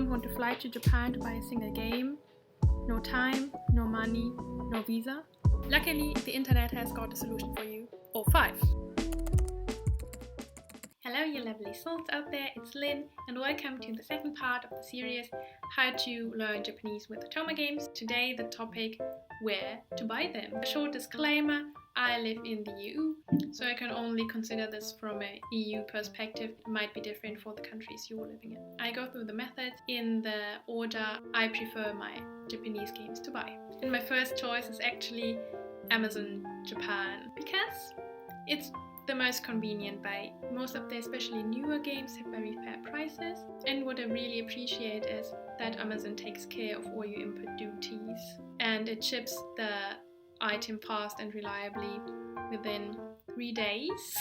don't want to fly to Japan to buy a single game. No time, no money, no visa. Luckily, the internet has got a solution for you. Or 5. Hello you lovely souls out there, it's Lynn and welcome to the second part of the series How to Learn Japanese with Otome games. Today the topic, where to buy them. A short disclaimer, I live in the EU, so I can only consider this from an EU perspective. It might be different for the countries you're living in. I go through the methods in the order I prefer my Japanese games to buy. And my first choice is actually Amazon Japan, because it's the most convenient buy. Most of the especially newer games have very fair prices, and what I really appreciate is that Amazon takes care of all your input duties and it ships the item fast and reliably within 3 days.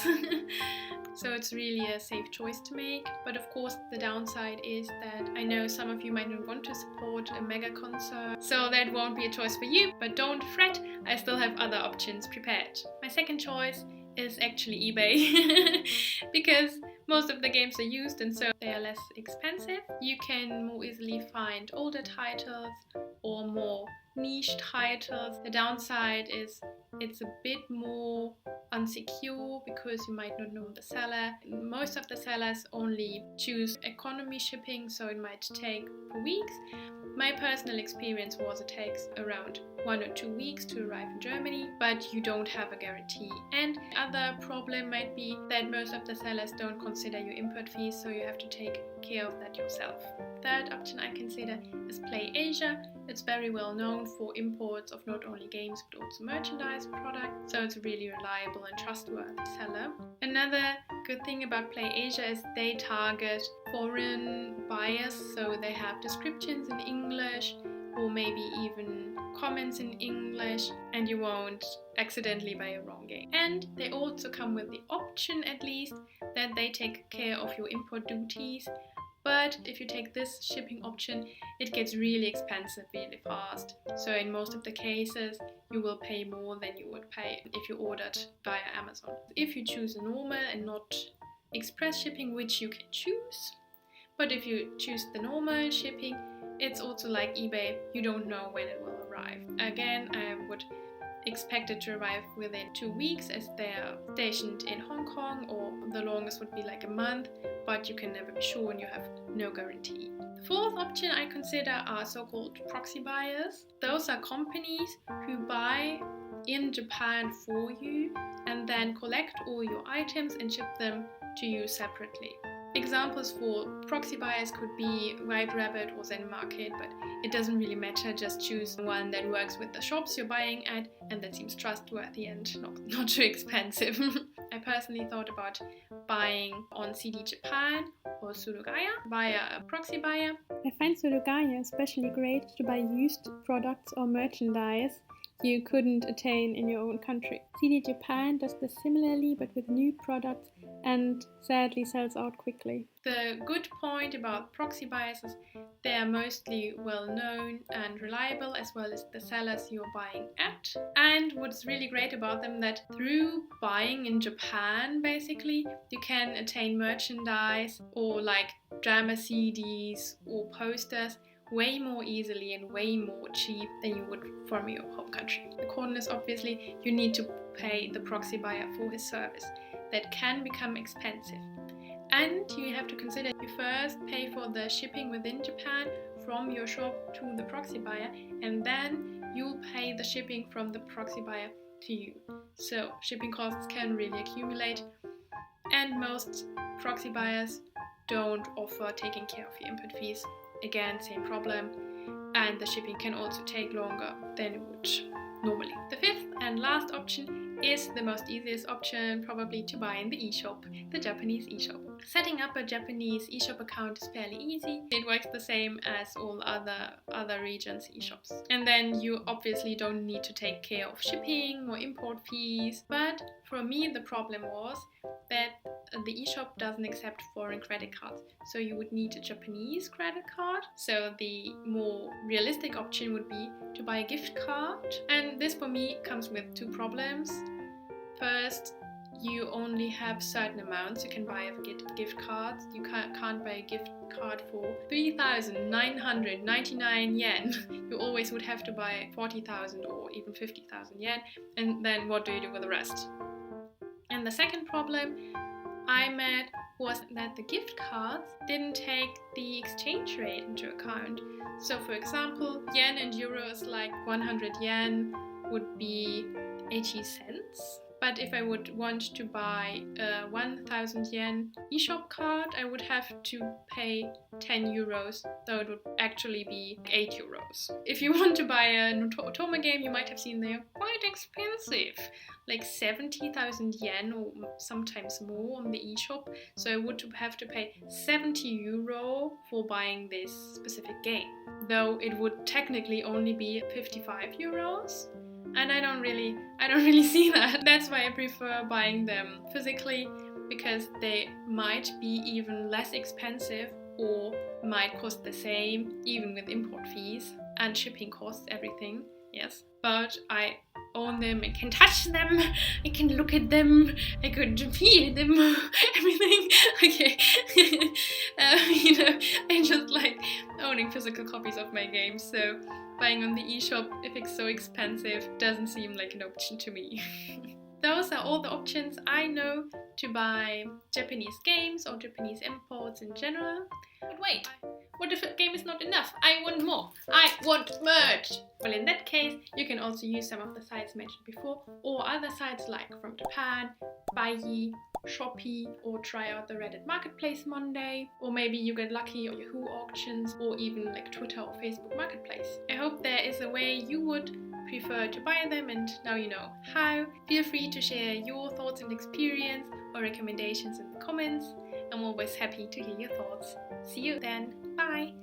So it's really a safe choice to make. But of course the downside is that I know some of you might not want to support a mega concern, so that won't be a choice for you, but don't fret, I still have other options prepared. My second choice is actually eBay because most of the games are used and so they are less expensive. You can more easily find older titles or more niche titles. The downside is it's a bit more unsecure because you might not know the seller. Most of the sellers only choose economy shipping, so it might take weeks. My personal experience was it takes around 1 or 2 weeks to arrive in Germany, but you don't have a guarantee. And the other problem might be that most of the sellers don't consider your import fees, so you have to take care of that yourself. Third option I consider is Play Asia. It's very well known for imports of not only games but also merchandise products, so it's a really reliable and trustworthy seller. Another good thing about Play Asia is they target foreign buyers, so they have descriptions in English or maybe even comments in English, and you won't accidentally buy a wrong game. And they also come with the option, at least, that they take care of your import duties. But if you take this shipping option, it gets really expensive really fast. So in most of the cases, you will pay more than you would pay if you ordered via Amazon. If you choose a normal and not express shipping, which you can choose, but if you choose the normal shipping, it's also like eBay, you don't know when it will arrive. Again, I would expect it to arrive within 2 weeks as they're stationed in Hong Kong, or the longest would be like a month, but you can never be sure and you have no guarantee. The fourth option I consider are so-called proxy buyers. Those are companies who buy in Japan for you and then collect all your items and ship them to you separately. Examples for proxy buyers could be White Rabbit or Zen Market, but it doesn't really matter, just choose one that works with the shops you're buying at and that seems trustworthy and not too expensive. I personally thought about buying on CD Japan or Surugaya via a proxy buyer. I find Surugaya especially great to buy used products or merchandise you couldn't attain in your own country. CD Japan does this similarly but with new products and sadly sells out quickly. The good point about proxy buyers is they are mostly well known and reliable, as well as the sellers you're buying at. And what's really great about them that through buying in Japan, basically, you can attain merchandise or like drama CDs or posters way more easily and way more cheap than you would from your home country. The con is obviously you need to pay the proxy buyer for his service. That can become expensive. And you have to consider you first pay for the shipping within Japan from your shop to the proxy buyer, and then you'll pay the shipping from the proxy buyer to you. So shipping costs can really accumulate, and most proxy buyers don't offer taking care of your input fees. Again, same problem, and the shipping can also take longer than it would normally. The fifth and last option is the most easiest option, probably to buy in the eShop, the Japanese eShop. Setting up a Japanese eShop account is fairly easy. It works the same as all other regions' eShops. And then you obviously don't need to take care of shipping or import fees. But for me, the problem was that the eShop doesn't accept foreign credit cards, so you would need a Japanese credit card. So the more realistic option would be to buy a gift card, and this for me comes with 2 problems. First, you only have certain amounts you can buy of gift cards. You can't buy a gift card for 3,999 yen. You always would have to buy 40,000 or even 50,000 yen, and then what do you do with the rest? And the second problem I met was that the gift cards didn't take the exchange rate into account. So for example, yen and euros, like 100 yen would be 80 cents. But if I would want to buy a 1,000 yen eShop card, I would have to pay 10 euros, though it would actually be 8 euros. If you want to buy an Otome game, you might have seen they're quite expensive, like 70,000 yen or sometimes more on the eShop. So I would have to pay 70 euro for buying this specific game, though it would technically only be 55 euros. And I don't really see that. That's why I prefer buying them physically, because they might be even less expensive or might cost the same, even with import fees and shipping costs, everything. Yes, but I own them, I can touch them, I can look at them, I could feel them, everything. Okay. I just like owning physical copies of my games, so buying on the eShop, if it's so expensive, doesn't seem like an option to me. Those are all the options I know to buy Japanese games or Japanese imports in general. But wait, what if a game is not enough? I want more. I want merch. Well, in that case, you can also use some of the sites mentioned before, or other sites like From Japan, Buyee, Shopee, or try out the Reddit Marketplace Monday, or maybe you get lucky on Yahoo auctions, or even like Twitter or Facebook Marketplace. I hope there is a way you would prefer to buy them, and now you know how. Feel free to share your thoughts and experience or recommendations in the comments. I'm always happy to hear your thoughts. See you then. Bye!